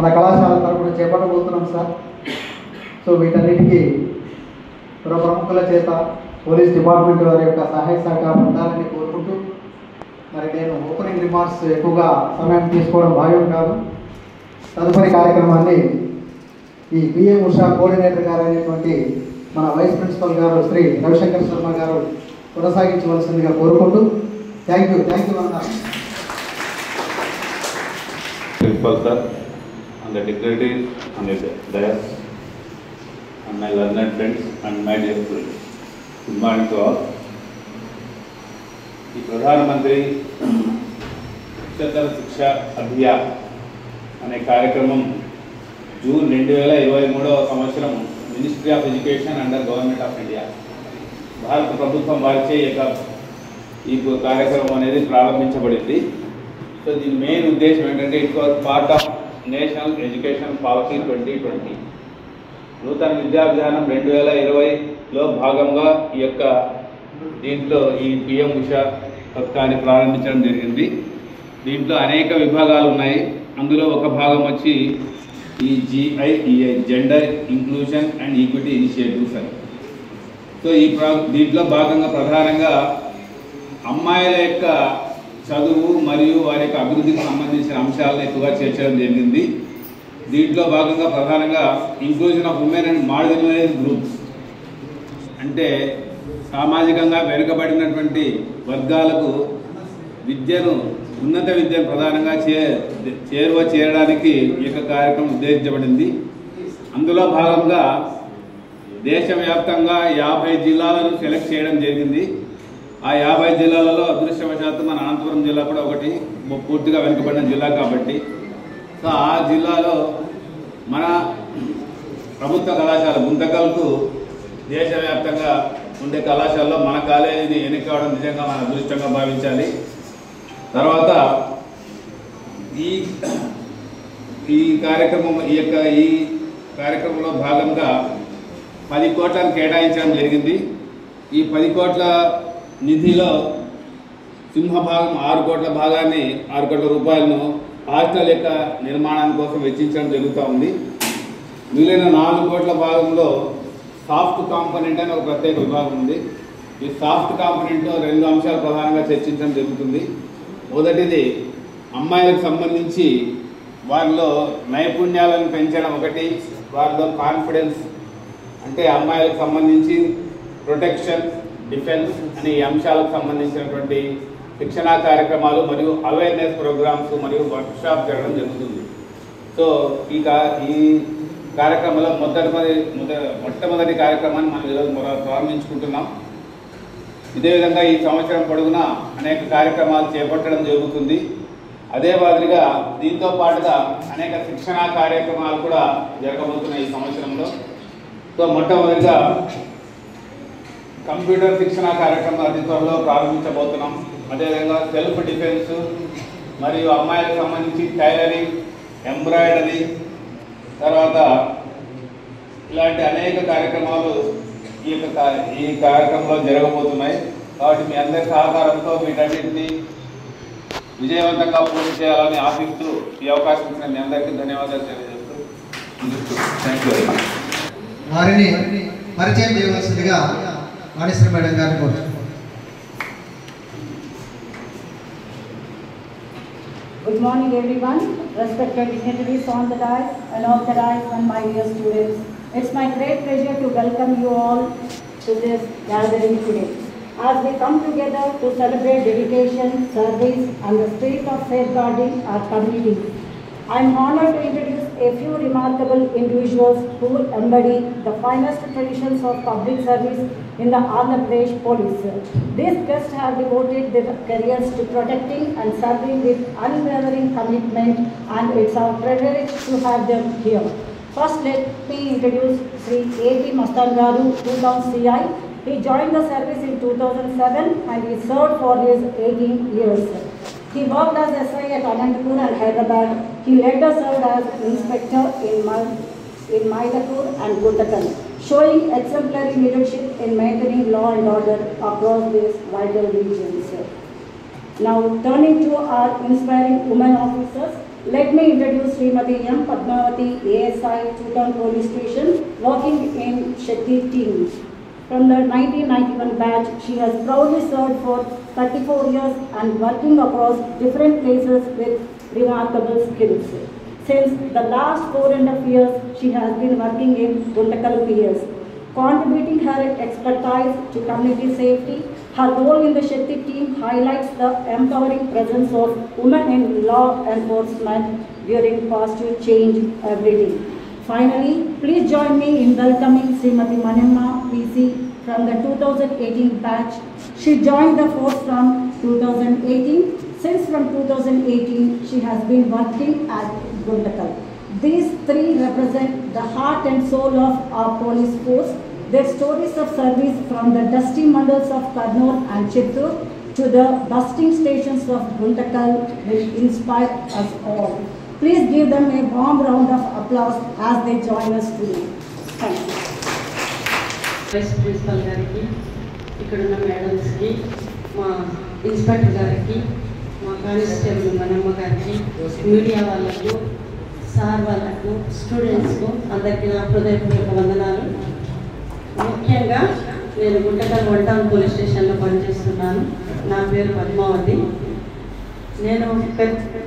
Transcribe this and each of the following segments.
మన కళాశాల తరపున చేపట్టబోతున్నాం సార్. సో వీటన్నిటికీ ప్రముఖుల చేత పోలీస్ డిపార్ట్మెంట్ వారి యొక్క సహాయ సహకారం ఉండాలని కోరుకుంటూ, మరి నేను ఓపెనింగ్ రిమార్క్స్ ఎక్కువగా సమయం తీసుకోవడం భావ్యం కాదు. తదుపరి కార్యక్రమాన్ని ఈ బిఏ ఉషా కోఆర్డినేటర్ గారు అయినటువంటి మన వైస్ ప్రిన్సిపల్ గారు శ్రీ రవిశంకర్ శర్మ గారు కొనసాగించవలసిందిగా కోరుకుంటూ, థ్యాంక్ యూ అన్నారు. Principal sir, and the dignitaries and the dais, and my learned friends and my dear students. Good morning to all. ఈ ప్రధానమంత్రి ఉच्चतर శిక్ష అభియాన్ అనే కార్యక్రమం జూన్ 2023వ సంవత్సరం ministry of education under government of India భారత ప్రభుత్వం వారిచే ఈ కార్యక్రమం అనేది ప్రారంభించబడింది. సో దీని మెయిన్ ఉద్దేశం ఏంటంటే it was part of national education policy 2020. నూతన విద్యా విధానం 2020లో భాగంగా దీంట్లో ఈ పిఎం ఉషా పథకాన్ని ప్రారంభించడం జరిగింది. దీంట్లో అనేక విభాగాలు ఉన్నాయి. అందులో ఒక భాగం వచ్చి ఈ GIEI gender inclusion and equity initiatives అని. సో దీంట్లో భాగంగా ప్రధానంగా అమ్మాయిల యొక్క చదువు మరియు వారి యొక్క అభివృద్ధికి సంబంధించిన అంశాలను ఎక్కువగా చేర్చడం జరిగింది. దీంట్లో భాగంగా ప్రధానంగా inclusion of women and marginalised groups, అంటే సామాజికంగా వెనుకబడినటువంటి వర్గాలకు ఉన్నత విద్యను ప్రధానంగా చేయడానికి ఈ యొక్క కార్యక్రమం ఉద్దేశించబడింది. అందులో భాగంగా దేశవ్యాప్తంగా 50 జిల్లాలను సెలెక్ట్ చేయడం జరిగింది. ఆ 50 జిల్లాలలో అదృష్టవశాత్తు మన అనంతపురం జిల్లా కూడా ఒకటి పూర్తిగా వెనుకబడిన జిల్లా కాబట్టి, సో ఆ జిల్లాలో మన ప్రభుత్వ కళాశాల గుంతకల్కు దేశవ్యాప్తంగా ఉండే కళాశాలలో మన కాలేజీని ఎన్నికవడం నిజంగా మన అదృష్టంగా భావించాలి. తర్వాత ఈ కార్యక్రమంలో భాగంగా 10 కోట్లను కేటాయించడం జరిగింది. ఈ 10 కోట్ల నిధిలో సింహభాగం 6 కోట్ల భాగాన్ని 6 కోట్ల రూపాయలను హాస్టల్ యొక్క నిర్మాణం కోసం వెచ్చించడం జరుగుతూ ఉంది. మిగిలిన 4 కోట్ల భాగంలో సాఫ్ట్ కాంపోనెంట్ అని ఒక ప్రత్యేక విభాగం ఉంది. ఈ సాఫ్ట్ కాంపోనెంట్లో 2 అంశాలు ప్రధానంగా చర్చించడం జరుగుతుంది. మొదటిది అమ్మాయిలకు సంబంధించి వారిలో నైపుణ్యాలను పెంచడం ఒకటి, వారిలో కాన్ఫిడెన్స్, అంటే అమ్మాయిలకు సంబంధించి ప్రొటెక్షన్, డిఫెన్స్ అనే అంశాలకు సంబంధించినటువంటి శిక్షణా కార్యక్రమాలు మరియు అవేర్నెస్ ప్రోగ్రామ్స్ మరియు వర్క్షాప్ జరగడం జరుగుతుంది. సో ఈ కార్యక్రమంలో మొట్టమొదటి కార్యక్రమాన్ని మనం ఈరోజు ప్రారంభించుకుంటున్నాం. ఇదే విధంగా ఈ సంవత్సరం పొడవునా అనేక కార్యక్రమాలు చేపట్టడం జరుగుతుంది. అదే మాదిరిగా దీంతో పాటుగా అనేక శిక్షణా కార్యక్రమాలు కూడా జరగబోతున్నాయి ఈ సంవత్సరంలో. సో మొట్టమొదటిగా కంప్యూటర్ శిక్షణా కార్యక్రమం అతి త్వరలో ప్రారంభించబోతున్నాం. అదేవిధంగా సెల్ఫ్ డిఫెన్స్ మరియు అమ్మాయిలకు సంబంధించి టైలరింగ్, ఎంబ్రాయిడరీ, తర్వాత ఇలాంటి అనేక కార్యక్రమాలు ఈ కార్యక్రమంలో జరగబోతున్నాయి. కాబట్టి మీ అందరి సహకారంతో వీటన్నింటినీ విజయవంతంగా పూర్తి చేయాలని ఆశిస్తూ ఈ అవకాశం ఇచ్చిన మీ అందరికీ ధన్యవాదాలు తెలియజేస్తూ థ్యాంక్ యూ వెరీ మచ్. వారిని పరిచయం చేయవలసిందిగా వాణిశ్రీ మేడం గారిని కోరుతున్నాను. Good morning everyone, respected dignitaries on the dais and off the dais and my dear students. It's my great pleasure to welcome you all to this gathering today. As we come together to celebrate dedication, service and the spirit of safeguarding our community, I am honored to introduce a few remarkable individuals who embody the finest traditions of public service in the Andhra Pradesh Police. These guests have devoted their careers to protecting and serving with unwavering commitment, and it's our privilege to have them here. First, let me introduce Sri A.P. Mastan Garu, 2000 CI. He joined the service in 2007 and he served for his 18 years. He worked as SI at Anantapur and Hyderabad. He later served as inspector in Maidapur and Guntakal, showing exemplary leadership in maintaining law and order across these vital regions. Now, turning to our inspiring women officers, Let me introduce Srimati M. Padmavati, ASI, Chutan Police Station, working in Shetty team. From the 1991 batch, she has proudly served for 34 years and working across different places with remarkable skills. Since the last 4.5 years, she has been working in Guntakal PS, contributing her expertise to community safety. Her role in the Shetty team highlights the empowering presence of women in law enforcement during positive change every day. Finally, please join me in welcoming Srimati Manimma PC from the 2018 batch. She joined the force from 2018. Since from 2018, she has been working at Guntakal. These three represent the heart and soul of our police force. Their stories of service from the dusty mandals of Kurnool and Chittoor to the bustling stations of Guntakal will inspire us all. Please give them a warm round of applause as they join us today. Thank you. Vice Principal Gariki, ikkadunna madams ki, ma Inspector Gariki, ma Constable Manamma Gariki, media vallaku, sir vallaku, students ku andariki na hృదయపూర్వక వందనాలు. ముఖ్యంగా నేను Guntakal 1 town police స్టేషన్లో పనిచేస్తున్నాను. నా పేరు పద్మావతి.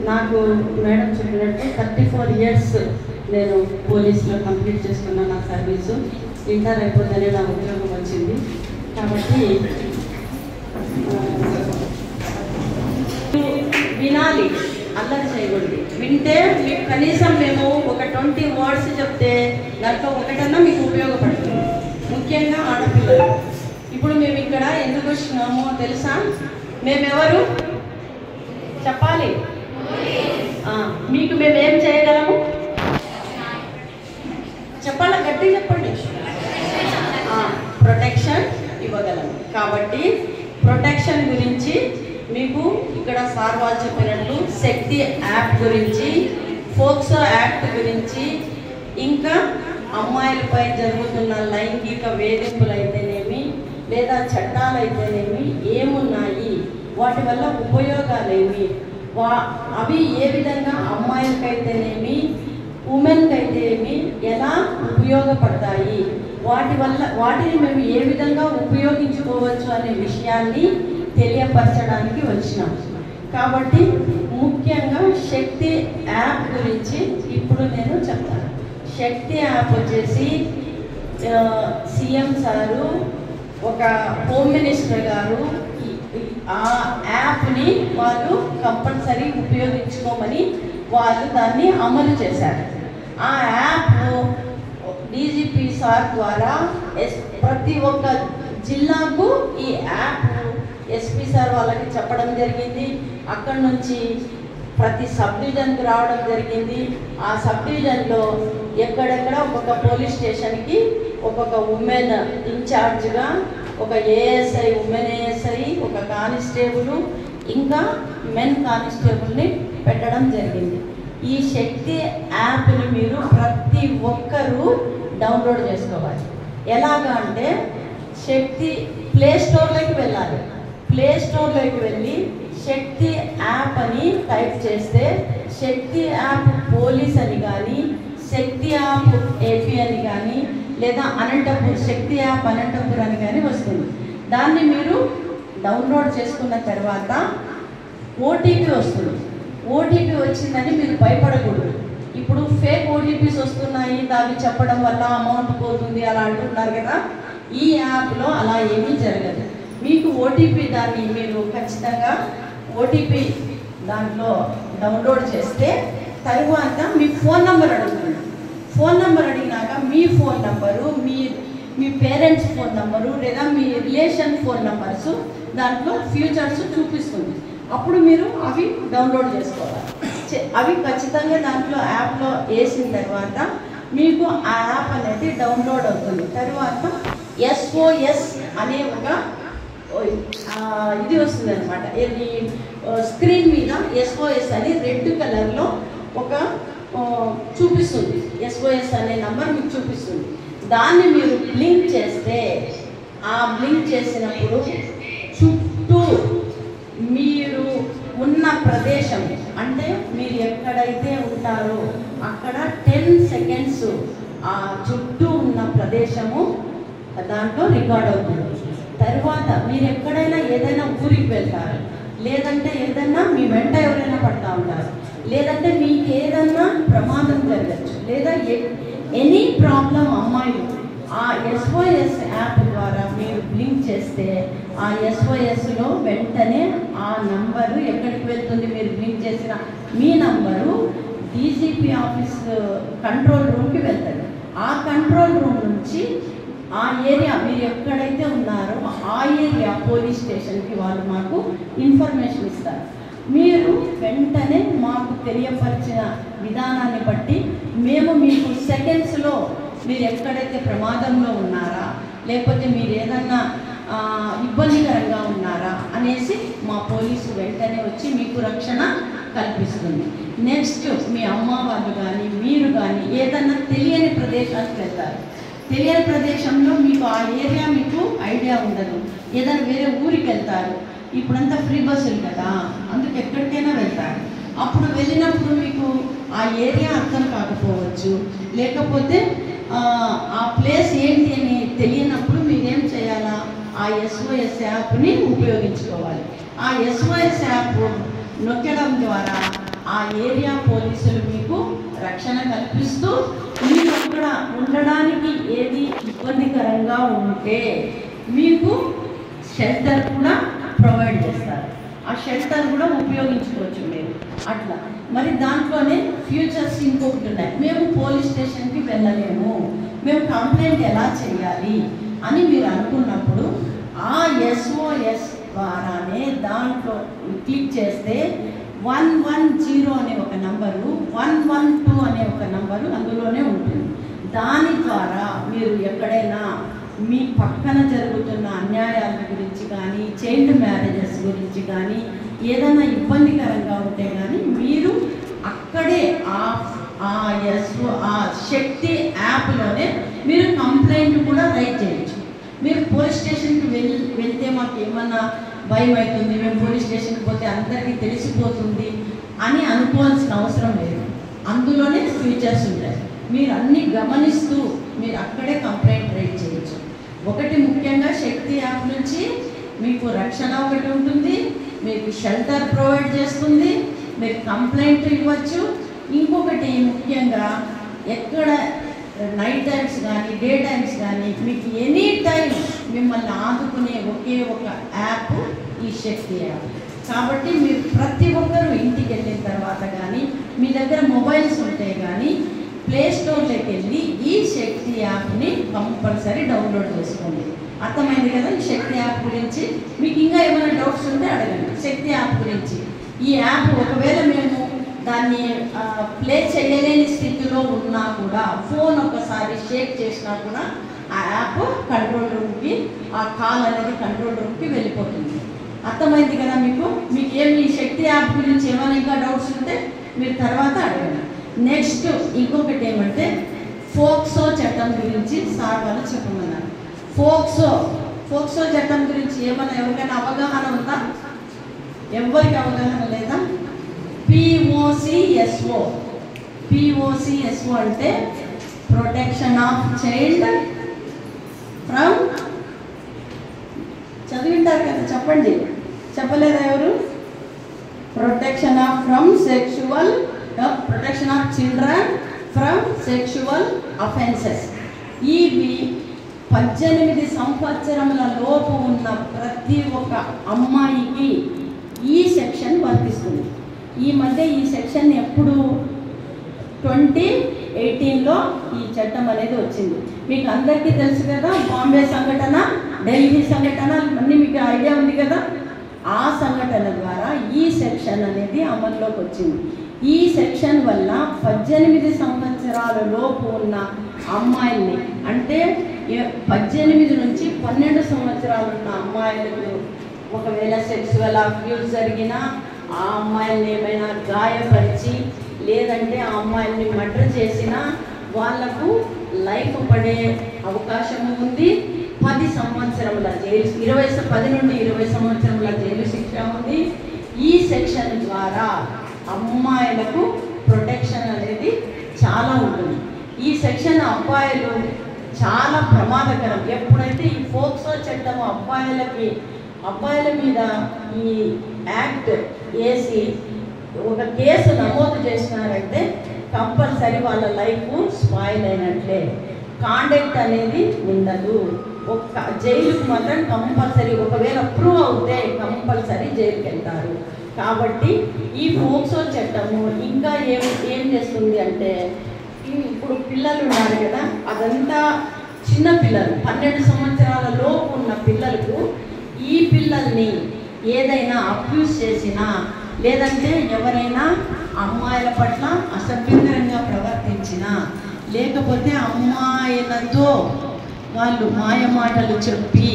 నాకు madam చెప్పినట్టు 34 years నేను పోలీసులో కంప్లీట్ చేసుకున్న నా సర్వీసు. ఇంటర్ అయిపోతేనే నా ఉద్యోగం వచ్చింది. కాబట్టి వినాలి, అల్లరి చేయకూడదు. వింటే మీకు కనీసం మేము ఒక 20 వర్డ్స్ చెప్తే దాంట్లో ఒకటన్నా మీకు ఉపయోగపడుతుంది. ముఖ్యంగా ఆడపిల్లలు. ఇప్పుడు మేము ఇక్కడ ఎందుకు వచ్చినామో తెలుసా? మేమెవరు చెప్పాలి. మీకు మేము ఏం చేయగలము చెప్పాలా? గట్టి చెప్పండి. ప్రొటెక్షన్ ఇవ్వగలము. కాబట్టి ప్రొటెక్షన్ గురించి మీకు ఇక్కడ సార్ వాళ్ళు చెప్పినట్లు శక్తి యాప్ గురించి, ఫోక్సో యాక్ట్ గురించి, ఇంకా అమ్మాయిలపై జరుగుతున్న లైంగిక వేధింపులు అయితేనేమి లేదా చట్టాలు అయితేనేమి ఏమున్నాయి, వాటి వల్ల ఉపయోగాలేమి, అవి ఏ విధంగా అమ్మాయిలకైతేనేమి ఉమెన్కి అయితేనేమి ఎలా ఉపయోగపడతాయి, వాటిని మేము ఏ విధంగా ఉపయోగించుకోవచ్చు అనే విషయాన్ని తెలియపరచడానికి వచ్చినాం. కాబట్టి ముఖ్యంగా శక్తి యాప్ గురించి ఇప్పుడు నేను చెప్తాను. శక్తి యాప్ వచ్చేసి సీఎం సారు, ఒక హోమ్ మినిస్టర్ గారు ఆ యాప్ని వాళ్ళు కంపల్సరీ ఉపయోగించుకోమని వాళ్ళు దాన్ని అమలు చేశారు. ఆ యాప్ డీజీపీ సార్ ద్వారా ప్రతి ఒక్క జిల్లాకు ఈ యాప్ ఎస్పీ సార్ వాళ్ళకి చెప్పడం జరిగింది. అక్కడి నుంచి ప్రతి సబ్ డివిజన్కి రావడం జరిగింది. ఆ సబ్ డివిజన్లో ఎక్కడెక్కడ ఒక్కొక్క పోలీస్ స్టేషన్కి ఒక్కొక్క ఉమెన్ ఇన్ఛార్జ్గా, ఒక ఏఎస్ఐ, ఉమెన్ ఏఎస్ఐ, ఒక కానిస్టేబుల్, ఇంకా మెన్ కానిస్టేబుల్ని పెట్టడం జరిగింది. ఈ శక్తి యాప్ని మీరు ప్రతి ఒక్కరూ డౌన్లోడ్ చేసుకోవాలి. ఎలాగా అంటే శక్తి ప్లే స్టోర్లోకి వెళ్ళాలి. ప్లే స్టోర్లోకి వెళ్ళి శక్తి యాప్ అని టైప్ చేస్తే శక్తి యాప్ పోలీస్ అని కానీ, శక్తి యాప్ ఏపీ అని కానీ, లేదా అనంతపూర్ శక్తి యాప్ అనంతపూర్ అని కానీ వస్తుంది. దాన్ని మీరు డౌన్లోడ్ చేసుకున్న తర్వాత ఓటీపీ వస్తుంది. ఓటీపీ వచ్చిందని మీరు భయపడకూడదు. ఇప్పుడు ఫేక్ ఓటీపీస్ వస్తున్నాయి, దాన్ని చెప్పడం వల్ల అమౌంట్ పోతుంది అలా అంటున్నారు కదా. ఈ యాప్లో అలా ఏమీ జరగదు. మీకు ఓటీపీ దాన్ని మీరు ఖచ్చితంగా ఓటీపీ దాంట్లో డౌన్లోడ్ చేస్తే తరువాత మీ ఫోన్ నెంబర్ అడుగుతుంది. ఫోన్ నెంబర్ అడిగినాక మీ ఫోన్ నెంబరు, మీ పేరెంట్స్ ఫోన్ నెంబరు లేదా మీ రిలేషన్ ఫోన్ నెంబర్స్ దాంట్లో ఫ్యూచర్స్ చూపిస్తుంది. అప్పుడు మీరు అవి డౌన్లోడ్ చేసుకోవాలి. అవి ఖచ్చితంగా దాంట్లో యాప్లో వేసిన తర్వాత మీకు ఆ యాప్ అనేది డౌన్లోడ్ అవుతుంది. తర్వాత SOS అనే ఒక ఇది వస్తుంది అనమాట. స్క్రీన్ మీద SOS అని రెడ్ కలర్లో ఒక చూపిస్తుంది. SOS అనే నంబర్ మీకు చూపిస్తుంది. దాన్ని మీరు బ్లింక్ చేస్తే ఆ బ్లింక్ చేసినప్పుడు చుట్టూ మీరు ఉన్న ప్రదేశం అంటే మీరు ఎక్కడైతే ఉంటారో అక్కడ 10 సెకండ్స్ ఆ చుట్టూ ఉన్న ప్రదేశము దాంట్లో రికార్డ్ అవుతుంది. తర్వాత మీరు ఎక్కడైనా ఏదైనా ఊరికి వెళ్తారు, లేదంటే ఏదన్నా మీ వెంట ఎవరైనా పడతా ఉంటారు, లేదంటే మీకు ఏదన్నా ప్రమాదం జరగచ్చు, లేదా ఎనీ ప్రాబ్లం అమ్మాయిలు ఆ SOS యాప్ ద్వారా మీరు బ్లింక్ చేస్తే ఆ SOSలో వెంటనే ఆ నంబరు ఎక్కడికి వెళ్తుంది, మీరు బ్లింక్ చేసిన మీ నంబరు DGP ఆఫీస్ కంట్రోల్ రూమ్కి వెళ్తుంది. ఆ కంట్రోల్ రూమ్ నుంచి ఆ ఏరియా మీరు ఎక్కడైతే ఉన్నారో ఆ ఏరియా పోలీస్ స్టేషన్కి వాళ్ళు మాకు ఇన్ఫర్మేషన్ ఇస్తారు. మీరు వెంటనే మాకు తెలియపరిచిన విధానాన్ని బట్టి మేము మీకు సెకండ్స్లో మీరు ఎక్కడైతే ప్రమాదంలో ఉన్నారా, లేకపోతే మీరు ఏదన్నా ఇబ్బందికరంగా ఉన్నారా అనేసి మా పోలీసు వెంటనే వచ్చి మీకు రక్షణ కల్పిస్తుంది. నెక్స్ట్ మీ అమ్మ వాళ్ళు కానీ మీరు కానీ ఏదన్నా తెలియని ప్రదేశానికి వెళ్తారు, తెలియని ప్రదేశంలో మీకు ఆ ఏరియా మీకు ఐడియా ఉండదు, ఏదైనా వేరే ఊరికి వెళ్తారు, ఇప్పుడంతా ఫ్రీ బస్సులు కదా, అందుకు ఎక్కడికైనా వెళ్తారు. అప్పుడు వెళ్ళినప్పుడు మీకు ఆ ఏరియా అర్థం కాకపోవచ్చు, లేకపోతే ఆ ప్లేస్ ఏంటి అని తెలియనప్పుడు మీరేం చేయాలా, ఆ SOS యాప్ని ఉపయోగించుకోవాలి. ఆ SOS యాప్ నొక్కడం ద్వారా ఆ ఏరియా పోలీసులు మీకు రక్షణ కల్పిస్తూ మీరు అక్కడ ఉండడానికి ఏది ఇబ్బందికరంగా ఉంటే మీకు షెల్టర్ కూడా ప్రొవైడ్ చేస్తారు. ఆ షెల్టర్ కూడా ఉపయోగించుకోవచ్చు మీరు. అట్లా మరి దాంట్లోనే ఫ్యూచర్స్ ఇంకొకటి ఉన్నాయి. మేము పోలీస్ స్టేషన్కి వెళ్ళలేము, మేము కంప్లైంట్ ఎలా చేయాలి అని మీరు అనుకున్నప్పుడు ఆ SOS ద్వారానే దాంట్లో క్లిక్ చేస్తే 110 అనే ఒక నంబరు, 112 అనే ఒక నంబరు అందులోనే ఉంటుంది. దాని ద్వారా మీరు ఎక్కడైనా మీ పక్కన జరుగుతున్న అన్యాయాల గురించి కానీ, చైల్డ్ మ్యారేజెస్ గురించి కానీ, ఏదైనా ఇబ్బందికరంగా ఉంటే కానీ మీరు అక్కడే ఆ శక్తి యాప్లోనే మీరు కంప్లైంట్ కూడా రైట్ చేయొచ్చు. మీరు పోలీస్ స్టేషన్కి వెళ్తే మాకు ఏమన్నా భయం అవుతుంది, మేము పోలీస్ స్టేషన్కి పోతే అందరికీ తెలిసిపోతుంది అని అనుకోవాల్సిన అవసరం లేదు. అందులోనే ఫీచర్స్ ఉంటాయి. మీరు అన్నీ గమనిస్తూ మీరు అక్కడే కంప్లైంట్ రైట్ చేయొచ్చు. ఒకటి ముఖ్యంగా శక్తి యాప్ నుంచి మీకు రక్షణ ఒకటి ఉంటుంది, మీకు షెల్టర్ ప్రొవైడ్ చేస్తుంది, మీరు కంప్లైంట్ ఇవ్వచ్చు. ఇంకొకటి ముఖ్యంగా ఎక్కడ నైట్ టైమ్స్ కానీ డే టైమ్స్ కానీ మీకు ఎనీ టైం మిమ్మల్ని ఆదుకునే ఒకే ఒక యాప్ ఈ శక్తి యాప్. కాబట్టి మీరు ప్రతి ఒక్కరూ ఇంటికి వెళ్ళిన తర్వాత కానీ మీ దగ్గర మొబైల్స్ ఉంటే కానీ ప్లే స్టోర్లోకి వెళ్ళి ఈ శక్తి యాప్ని కంపల్సరీ డౌన్లోడ్ చేసుకోండి. అర్థమైంది కదా ఈ శక్తి యాప్ గురించి? మీకు ఇంకా ఏమైనా డౌట్స్ ఉంటే అడగండి శక్తి యాప్ గురించి. ఈ యాప్ ఒకవేళ మేము దాన్ని ప్లే చేయలేని స్థితిలో ఉన్నా కూడా ఫోన్ ఒకసారి షేక్ చేసినా కూడా ఆ యాప్ కంట్రోల్ రూమ్కి, ఆ కాల్ అనేది కంట్రోల్ రూమ్కి వెళ్ళిపోతుంది. అర్థమైంది కదా మీకు? మీకు ఏమి శక్తి యాప్ గురించి ఏమైనా ఇంకా డౌట్స్ ఉంటే మీరు తర్వాత అడగండి. నెక్స్ట్ ఇంకొకటి ఏమంటే ఫోక్సో చట్టం గురించి సార్ వాళ్ళు చెప్పమన్నారు. ఫోక్సో చట్టం గురించి ఏమైనా ఎవరికైనా అవగాహన ఉందా? ఎవరికి అవగాహన లేదా? POCSO అంటే ప్రొటెక్షన్ ఆఫ్ చైల్డ్ ఫ్రమ్, చదివింటారు కదా, చెప్పండి. చెప్పలేదా ఎవరు? Protection of children from sexual offences. ఇవి 18 సంవత్సరముల లోపు ఉన్న ప్రతి ఒక్క అమ్మాయికి ఈ సెక్షన్ వర్తిస్తుంది. ఈ మధ్య ఈ సెక్షన్ ఎప్పుడు 2018లో ఈ చట్టం అనేది వచ్చింది. మీకు అందరికీ తెలుసు కదా, బాంబే సంఘటన, ఢిల్లీ సంఘటన అన్నీ మీకు ఐడియా ఉంది కదా. ఆ సంఘటన ద్వారా ఈ సెక్షన్ అనేది అమల్లోకి వచ్చింది. ఈ సెక్షన్ వల్ల 18 సంవత్సరాల లోపు ఉన్న అమ్మాయిల్ని, అంటే 18 నుంచి 12 సంవత్సరాలు ఉన్న అమ్మాయిలకు ఒకవేళ సెక్సువల్ అబ్యూస్ జరిగినా, ఆ అమ్మాయిల్ని ఏమైనా గాయపరిచి లేదంటే ఆ అమ్మాయిల్ని మర్డర్ చేసినా వాళ్లకు లైఫ్ పడే అవకాశం ఉంది. 10 సంవత్సరముల జైలు, 10 నుండి 20 సంవత్సరముల జైలు శిక్ష ఉంది. ఈ సెక్షన్ ద్వారా అమ్మాయిలకు ప్రొటెక్షన్ అనేది చాలా ఉంటుంది. ఈ సెక్షన్ అబ్బాయిలు చాలా ప్రమాదకరం. ఎప్పుడైతే ఈ ఫోక్సో చట్టం అబ్బాయిల మీద ఈ యాక్ట్ వేసి ఒక కేసు నమోదు చేసినారంటే కంపల్సరీ వాళ్ళ లైఫ్ స్పాయిల్ అయినట్లే. కాండక్ట్ అనేది ఉండదు. ఒక జైలుకు మాత్రం కంపల్సరీ, ఒకవేళ ప్రూవ్ అవుతే కంపల్సరీ జైలుకి వెళ్తారు. కాబట్టి ఈ ఫోక్సో చట్టము ఇంకా ఏం చేస్తుంది అంటే, ఇప్పుడు పిల్లలు ఉన్నారు కదా, అదంతా చిన్న పిల్లలు 12 సంవత్సరాల లోపు ఉన్న పిల్లలకు ఈ పిల్లల్ని ఏదైనా అబ్యూస్ చేసినా లేదంటే ఎవరైనా అమ్మాయిల పట్ల అసభ్యకరంగా ప్రవర్తించినా లేకపోతే అమ్మాయిలతో వాళ్ళు మాయమాటలు చెప్పి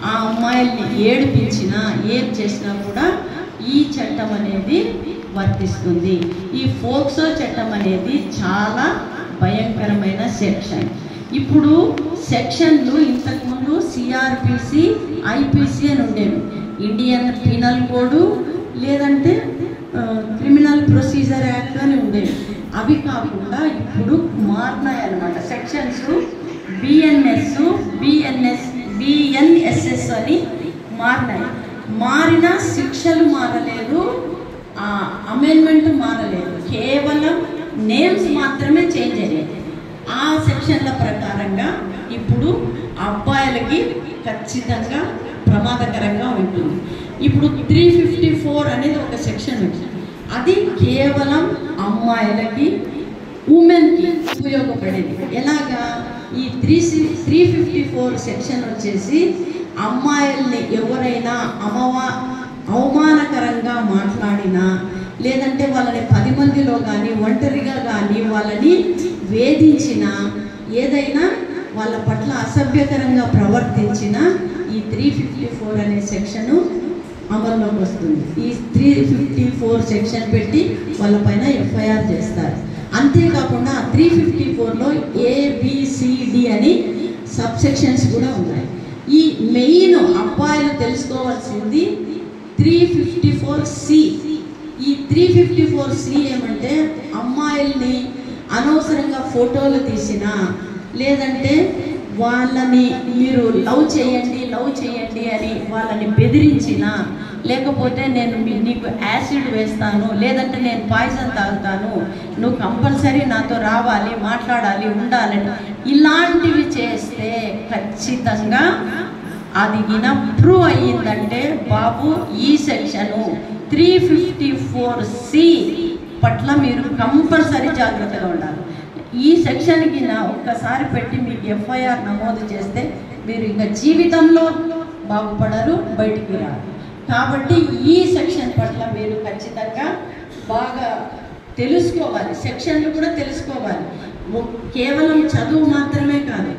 ఆ అమ్మాయిల్ని ఏడిపించినా ఏం చేసినా కూడా ఈ చట్టం అనేది వర్తిస్తుంది. ఈ ఫోక్సో చట్టం అనేది చాలా భయంకరమైన సెక్షన్. ఇప్పుడు సెక్షన్లు ఇంతకుముందు సిఆర్పిసి, ఐపీసీ అని ఉండేవి, ఇండియన్ పీనల్ కోడ్ లేదంటే క్రిమినల్ ప్రొసీజర్ యాక్ట్ అని ఉండేవి. అవి కాకుండా ఇప్పుడు మారినాయన్నమాట. సెక్షన్స్ బిఎన్ఎస్ఎస్ అని మారినాయి. మారిన శిక్షలు మారలేదు, అమెండ్మెంట్ మారలేదు, కేవలం నేమ్స్ మాత్రమే చేంజ్ అయ్యాయి. ఆ సెక్షన్ల ప్రకారంగా ఇప్పుడు అబ్బాయిలకి ఖచ్చితంగా ప్రమాదకరంగా ఉంటుంది. ఇప్పుడు 354 అనేది ఒక సెక్షన్ ఉంది. అది కేవలం అమ్మాయిలకి, ఉమెన్కి ఉపయోగపడేది. ఎలాగా? ఈ 354 సెక్షన్ వచ్చేసి అమ్మాయిల్ని ఎవరైనా అవమానకరంగా మాట్లాడినా లేదంటే వాళ్ళని 10 మందిలో కానీ ఒంటరిగా కానీ వాళ్ళని వేధించినా ఏదైనా వాళ్ళ పట్ల అసభ్యకరంగా ప్రవర్తించినా ఈ 354 అనే సెక్షను అమల్లోకి వస్తుంది. ఈ 354 సెక్షన్ పెట్టి వాళ్ళపైన ఎఫ్ఐఆర్ చేస్తారు. అంతేకాకుండా 354లో ABCD అని సబ్ సెక్షన్స్ కూడా ఉన్నాయి. ఈ మెయిన్ అబ్బాయిలు తెలుసుకోవాల్సింది 354C. ఈ 354C ఏమంటే అమ్మాయిల్ని అనవసరంగా ఫోటోలు తీసినా లేదంటే వాళ్ళని మీరు లవ్ చేయండి అని వాళ్ళని బెదిరించినా లేకపోతే నేను నీకు యాసిడ్ వేస్తాను లేదంటే నేను పాయిజన్ తాగుతాను, నువ్వు కంపల్సరీ నాతో రావాలి, మాట్లాడాలి, ఉండాలని ఇలాంటివి చేస్తే ఖచ్చితంగా అది ప్రూవ్ అయ్యిందంటే బాబు ఈ సెక్షను 354C పట్ల మీరు కంపల్సరీ జాగ్రత్తగా ఉండాలి. ఈ సెక్షన్కి ఒక్కసారి పెట్టి మీకు ఎఫ్ఐఆర్ నమోదు చేస్తే మీరు ఇంకా జీవితంలో బాగుపడరు, బయటికి రారు. కాబట్టి ఈ సెక్షన్ పట్ల మీరు ఖచ్చితంగా బాగా తెలుసుకోవాలి, సెక్షన్లు కూడా తెలుసుకోవాలి. కేవలం చదువు మాత్రమే కాదు.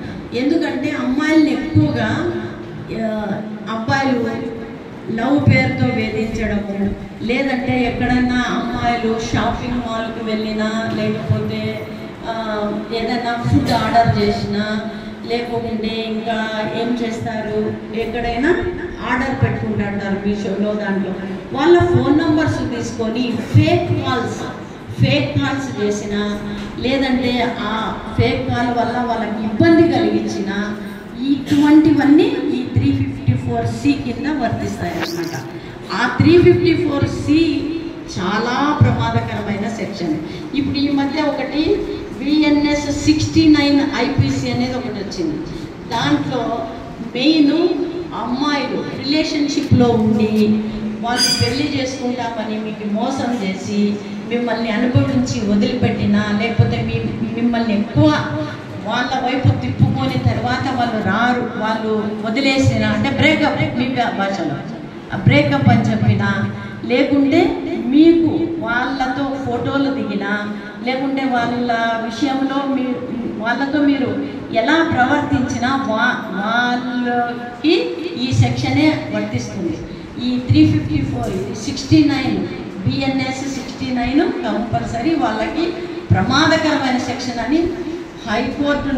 ఎందుకంటే అమ్మాయిల్ని ఎక్కువగా అబ్బాయిలు లవ్ పేరుతో వేధించడము లేదంటే ఎక్కడన్నా అమ్మాయిలు షాపింగ్ మాల్కి వెళ్ళినా లేకపోతే ఏదైనా ఫుడ్ ఆర్డర్ చేసినా లేకుంటే ఇంకా ఏం చేస్తారు, ఎక్కడైనా ఆర్డర్ పెట్టుకుంటుంటారు మీషోలో, దాంట్లో వాళ్ళ ఫోన్ నంబర్స్ తీసుకొని ఫేక్ కాల్స్ చేసినా లేదంటే ఆ ఫేక్ కాల్ వల్ల వాళ్ళకి ఇబ్బంది కలిగించిన ఇటువంటివన్నీ ఈ 354C కింద వర్తిస్తాయి అన్నమాట. ఆ 354C చాలా ప్రమాదకరమైన సెక్షన్. ఇప్పుడు ఈ మధ్య ఒకటి BNS 69 IPC అనేది ఒకటి వచ్చింది. దాంట్లో మెయిన్ అమ్మాయిలు రిలేషన్షిప్లో ఉండి వాళ్ళు పెళ్లి చేసుకుంటామని మీకు మోసం చేసి మిమ్మల్ని అనుభవించి వదిలిపెట్టినా లేకపోతే మిమ్మల్ని ఎక్కువ వాళ్ళ వైపు తిప్పుకొని తర్వాత వాళ్ళు వదిలేసిన అంటే బ్రేకప్, మీ భాషలో బ్రేకప్ అని చెప్పినా లేకుంటే మీకు వాళ్ళతో ఫోటోలు దిగినా లేకుంటే వాళ్ళ విషయంలో వాళ్ళతో మీరు ఎలా ప్రవర్తించినా వాళ్ళకి ఈ సెక్షనే వర్తిస్తుంది. ఈ 354 BNS 69 కంపల్సరీ వాళ్ళకి ప్రమాదకరమైన సెక్షన్ అని హైకోర్టు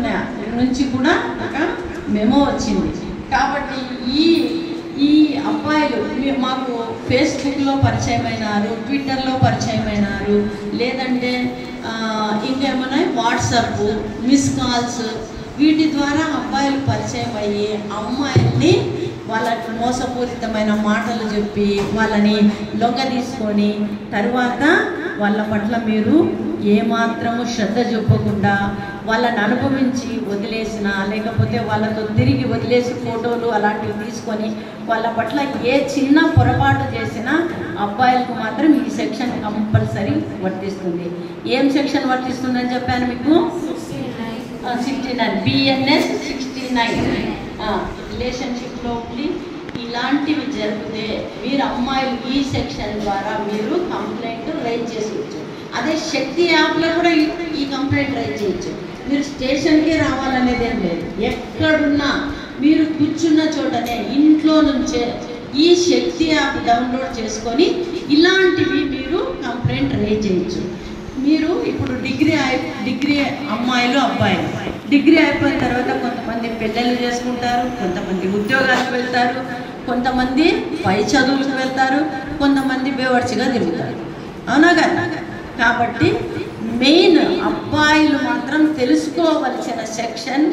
నుంచి కూడా ఒక మెమో వచ్చింది. కాబట్టి ఈ అబ్బాయిలు మాకు ఫేస్బుక్లో పరిచయమైనారు, ట్విట్టర్లో పరిచయమైనారు, లేదంటే ఇంకేమైనా వాట్సాప్ మిస్ కాల్స్, వీటి ద్వారా అబ్బాయిలు పరిచయం అయ్యి అమ్మాయిల్ని వాళ్ళకి మోసపూరితమైన మాటలు చెప్పి వాళ్ళని లొంగ తీసుకొని తర్వాత వాళ్ళ పట్ల మీరు ఏమాత్రము శ్రద్ధ చూపకుండా వాళ్ళని అనుభవించి వదిలేసిన, లేకపోతే వాళ్ళతో తిరిగి వదిలేసి ఫోటోలు అలాంటివి తీసుకొని వాళ్ళ పట్ల ఏ చిన్న పొరపాటు చేసినా అబ్బాయిలకు మాత్రం ఈ సెక్షన్ కంపల్సరీ వర్తిస్తుంది. ఏం సెక్షన్ వర్తిస్తుందని చెప్పాను మీకు? 69 BNS 69 రిలేషన్షిప్లో ఉండి ఇలాంటివి జరిగితే మీరు అమ్మాయిలు ఈ సెక్షన్ ద్వారా మీరు కంప్లైంట్ రైజ్ చేసుకోవచ్చు. అదే శక్తి యాప్లో కూడా ఈ కంప్లైంట్ రైజ్ చేయొచ్చు. మీరు స్టేషన్కి రావాలనేది ఏం లేదు. ఎక్కడున్నా మీరు కూర్చున్న చోటనే ఇంట్లో నుంచే ఈ శక్తి యాప్ డౌన్లోడ్ చేసుకొని ఇలాంటివి మీరు కంప్లైంట్ రైజ్ చేయొచ్చు. మీరు ఇప్పుడు డిగ్రీ అమ్మాయిలు అబ్బాయిలు డిగ్రీ అయిపోయిన తర్వాత కొంతమంది పెళ్ళిళ్ళు చేసుకుంటారు, కొంతమంది ఉద్యోగాలకు వెళ్తారు, కొంతమంది పై చదువులకు వెళ్తారు, కొంతమంది బేవర్చిగా తిరుగుతారు. అవునా కదా? కాబట్టి మెయిన్ అబ్బాయిలు మాత్రం తెలుసుకోవలసిన సెక్షన్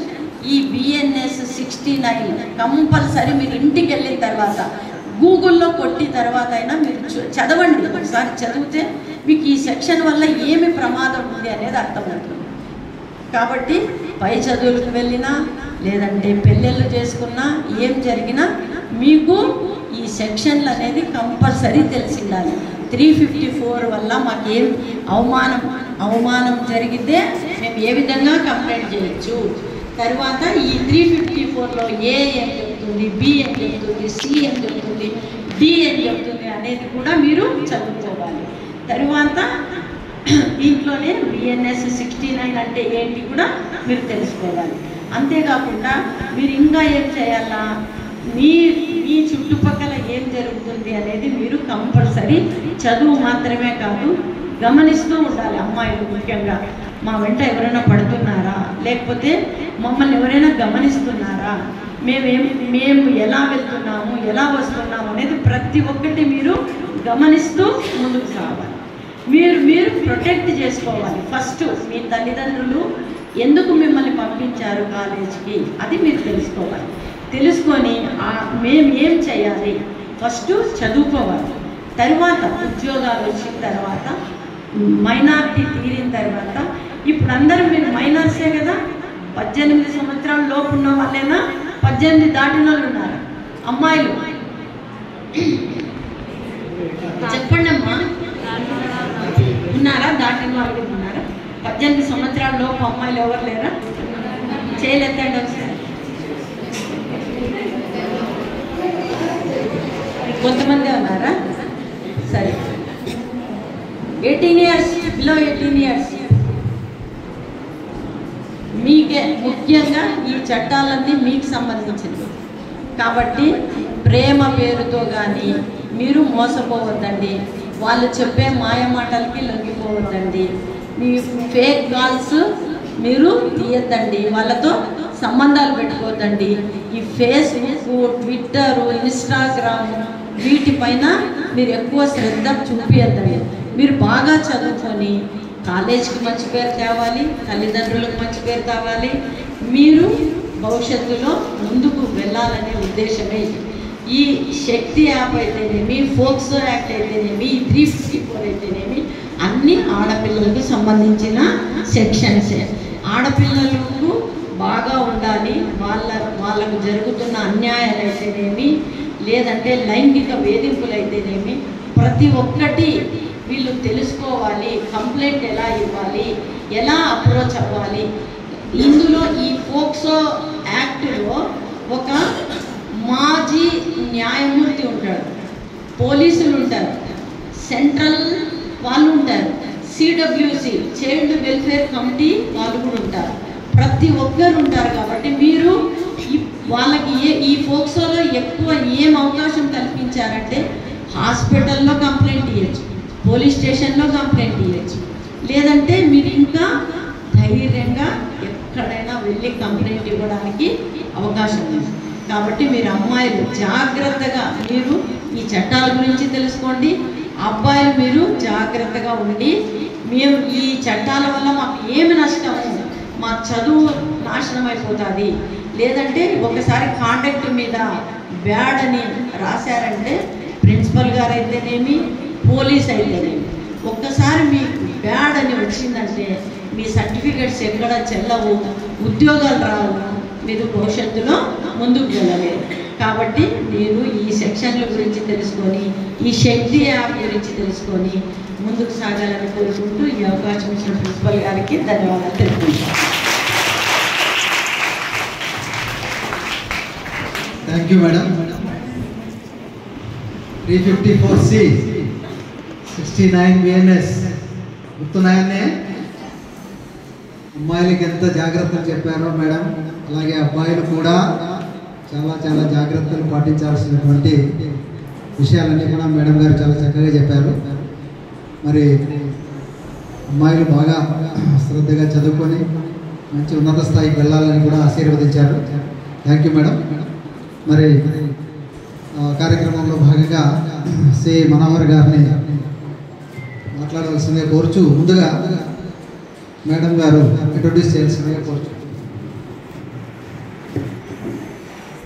ఈ BNS 69 కంపల్సరీ. మీరు ఇంటికి వెళ్ళిన తర్వాత గూగుల్లో కొట్టిన తర్వాత అయినా మీరు చదవండి. ఒకసారి చదివితే మీకు ఈ సెక్షన్ వల్ల ఏమి ప్రమాదం ఉంది అనేది అర్థమవుతుంది. కాబట్టి పై చదువులకు వెళ్ళినా లేదంటే పెళ్ళిళ్ళు చేసుకున్నా ఏం జరిగినా మీకు ఈ సెక్షన్లు అనేది కంపల్సరీ తెలిసి ఉండాలి. 354 వల్ల మాకేం అవమానం జరిగితే మేము ఏ విధంగా కంప్లైంట్ చేయొచ్చు, తర్వాత ఈ 354లో ఏ ఏం చెప్తుంది, B ఏం చెప్తుంది, C ఏం చెప్తుంది, D ఏం చెప్తుంది అనేది కూడా మీరు చదువుకోవాలి. తర్వాత దీంట్లోనే BNS 69 అంటే ఏంటి కూడా మీరు తెలుసుకోవాలి. అంతేకాకుండా మీరు ఇంకా ఏం చేయాలా, మీ చుట్టుపక్కల ఏం జరుగుతుంది అనేది మీరు కంపల్సరీ చదువు మాత్రమే కాదు గమనిస్తూ ఉండాలి. అమ్మాయిలు ముఖ్యంగా మా వెంట ఎవరైనా పడుతున్నారా, లేకపోతే మమ్మల్ని ఎవరైనా గమనిస్తున్నారా, మేము ఎలా వెళ్తున్నాము, ఎలా వస్తున్నాము అనేది ప్రతి ఒక్కటి మీరు గమనిస్తూ ముందుకు సాగాలి. మీరు ప్రొటెక్ట్ చేసుకోవాలి. ఫస్ట్ మీ తల్లిదండ్రులు ఎందుకు మిమ్మల్ని పంపించారు కాలేజీకి అది మీరు తెలుసుకోవాలి. తెలుసుకొని మేము ఏం చేయాలి, ఫస్ట్ చదువుకోవాలి. తర్వాత ఉద్యోగాలు వచ్చిన తర్వాత మైనారిటీ తీరిన తర్వాత ఇప్పుడు అందరూ మీరు మైనర్సే కదా, 18 సంవత్సరాల లోపు ఉన్న వాళ్ళైనా 18 దాటిన వాళ్ళు ఉన్నారు. అమ్మాయిలు చెప్పండి అమ్మా, ఉన్నారా? దాటిన వాళ్ళు ఉన్నారా? 18 సంవత్సరాల లోపు అమ్మాయిలు ఎవరు లేరా? చేయలేదండి ఒకసారి. కొంతమంది ఉన్నారా? సరే, 18 years బిలో 18 years మీకే ముఖ్యంగా ఈ చట్టాలన్నీ మీకు సంబంధించినవి కాబట్టి ప్రేమ పేరుతో కానీ మీరు మోసపోవద్దండి. వాళ్ళు చెప్పే మాయ మాటలకి లొంగిపోవద్దండి. మీ ఫేక్ కాల్స్ మీరు తీయద్దండి, వాళ్ళతో సంబంధాలు పెట్టుకోవద్దండి. ఈ ఫేస్బుక్, ట్విట్టర్, ఇన్స్టాగ్రామ్ వీటిపైన మీరు ఎక్కువ శ్రద్ధ చూపించద్దండి. మీరు బాగా చదువుకొని కాలేజీకి మంచి పేరు తేవాలి, తల్లిదండ్రులకు మంచి పేరు తేవాలి, మీరు భవిష్యత్తులో ముందుకు వెళ్ళాలనే ఉద్దేశమే ఈ శక్తి యాప్ అయితేనేమి, ఫోక్సో యాక్ట్ అయితేనేమి, 354 అయితేనేమి అన్ని ఆడపిల్లలకు సంబంధించిన సెక్షన్సే. ఆడపిల్లలకు బాగా ఉండాలి, వాళ్ళకు జరుగుతున్న అన్యాయాలు అయితేనేమి, లేదంటే లైంగిక వేధింపులు అయితేనేమి ప్రతి ఒక్కటి వీళ్ళు తెలుసుకోవాలి. కంప్లైంట్ ఎలా ఇవ్వాలి, ఎలా అప్రోచ్ అవ్వాలి. ఇందులో ఈ ఫోక్సో యాక్ట్లో ఒక మాజీ న్యాయమూర్తి ఉంటాడు, పోలీసులు ఉంటారు, సెంట్రల్ వాళ్ళు ఉంటారు, CWC చైల్డ్ వెల్ఫేర్ కమిటీ వాళ్ళు కూడా ఉంటారు, ప్రతి ఒక్కరు ఉంటారు. కాబట్టి మీరు వాళ్ళకి ఈ ఫోక్సోలో ఎక్కువ ఏం అవకాశం కల్పించారంటే హాస్పిటల్లో కంప్లైంట్ ఇవ్వచ్చు, పోలీస్ స్టేషన్లో కంప్లైంట్ ఇవ్వచ్చు, లేదంటే మీరు ఇంకా ధైర్యంగా ఎక్కడైనా వెళ్ళి కంప్లైంట్ ఇవ్వడానికి అవకాశం ఉంది. కాబట్టి మీరు అమ్మాయిలు జాగ్రత్తగా మీరు ఈ చట్టాల గురించి తెలుసుకోండి, అబ్బాయిలు మీరు జాగ్రత్తగా ఉండి, మేము ఈ చట్టాల వల్ల మాకు ఏమి నష్టము, మా చదువు నాశనం అయిపోతుంది, లేదంటే ఒకసారి కాంటాక్ట్ మీద బ్యాడ్ అని రాశారంటే ప్రిన్సిపల్ గారు అయితేనేమి పోలీస్ అయితేనేమి ఒక్కసారి మీకు బ్యాడ్ అని వచ్చిందంటే మీ సర్టిఫికెట్స్ ఎక్కడ చెల్లవు, ఉద్యోగాలు రావు, మీరు భవిష్యత్తులో ముందుకు వెళ్ళలేదు. కాబట్టి నేను ఈ సెక్షన్ల గురించి తెలుసుకొని ఈ శక్తి యాప్ గురించి తెలుసుకొని ముందుకు సాగాలని కోరుకుంటూ ఈ అవకాశం ఇచ్చిన ప్రిన్సిపల్ గారికి ధన్యవాదాలు తెలుపుకుంటాను. Thank you madam. 354C 69 BNS గుర్తున్నాయనే అమ్మాయిలకి ఎంత జాగ్రత్తలు చెప్పారో మేడం, అలాగే అబ్బాయిలు కూడా చాలా చాలా జాగ్రత్తలు పాటించాల్సినటువంటి విషయాలన్నీ కూడా మేడం గారు చాలా చక్కగా చెప్పారు. మరి అమ్మాయిలు బాగా శ్రద్ధగా చదువుకొని మంచి ఉన్నత స్థాయికి వెళ్ళాలని కూడా ఆశీర్వదించారు. Thank you madam. మరి కార్యక్రమంలో భాగంగా శ్రీ మనోహర్ గారిని మాట్లాడవలసిందిగా కోరుచు, ముందుగా మేడం గారు ఇంట్రొడ్యూస్ చేయాల్సిందిగా కోరుచు.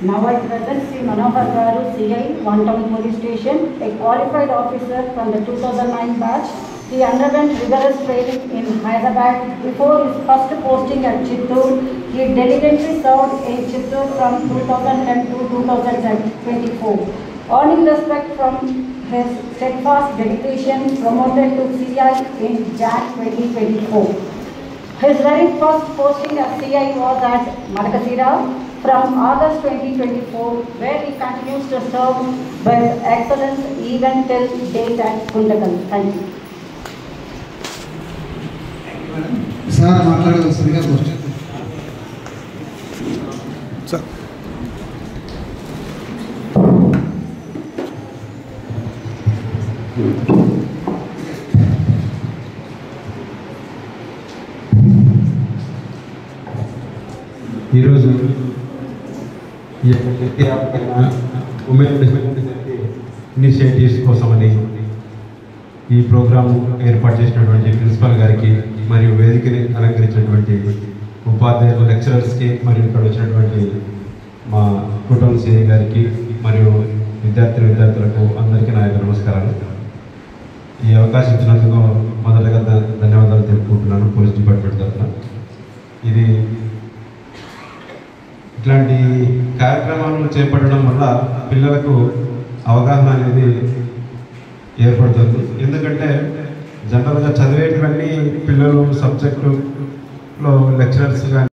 Now I present Sri Manohar Garu, CI, One Town Police Station, a qualified officer from the 2009 batch. He underwent rigorous training in Hyderabad before his first posting at Chittoor. He diligently served in Chittoor from 2010 to 2024, earning respect from his steadfast dedication, promoted to CI in Jan 2024. His very first posting as CI was at Madakasira from August 2024, where he continues to serve with excellence even till date at Kundagal. Thank you. Sir మాట్లాడవలసిందిగా కోరుచు. Sir ఈరోజు ఈ యొక్క శక్తి women initiatives కోసమని ఈ programme ఏర్పాటు చేసినటువంటి principal గారికి మరియు వేదికని అలంకరించినటువంటి ఉపాధ్యాయులు లెక్చరర్స్కి మరియు ఇక్కడ వచ్చినటువంటి మా కుటుంబ సిఐ గారికి మరియు విద్యార్థులకు అందరికీ నా యొక్క నమస్కారాలు. ఈ అవకాశం ఇచ్చినందుకు మొదటగా ధన్యవాదాలు తెలుపుకుంటున్నాను పోలీస్ డిపార్ట్మెంట్ తరఫున. ఇది ఇట్లాంటి కార్యక్రమాలను చేపట్టడం వల్ల పిల్లలకు అవగాహన అనేది ఏర్పడుతుంది. ఎందుకంటే జనరల్గా చదివేటివన్నీ పిల్లలు సబ్జెక్టులో లెక్చరర్స్ కానీ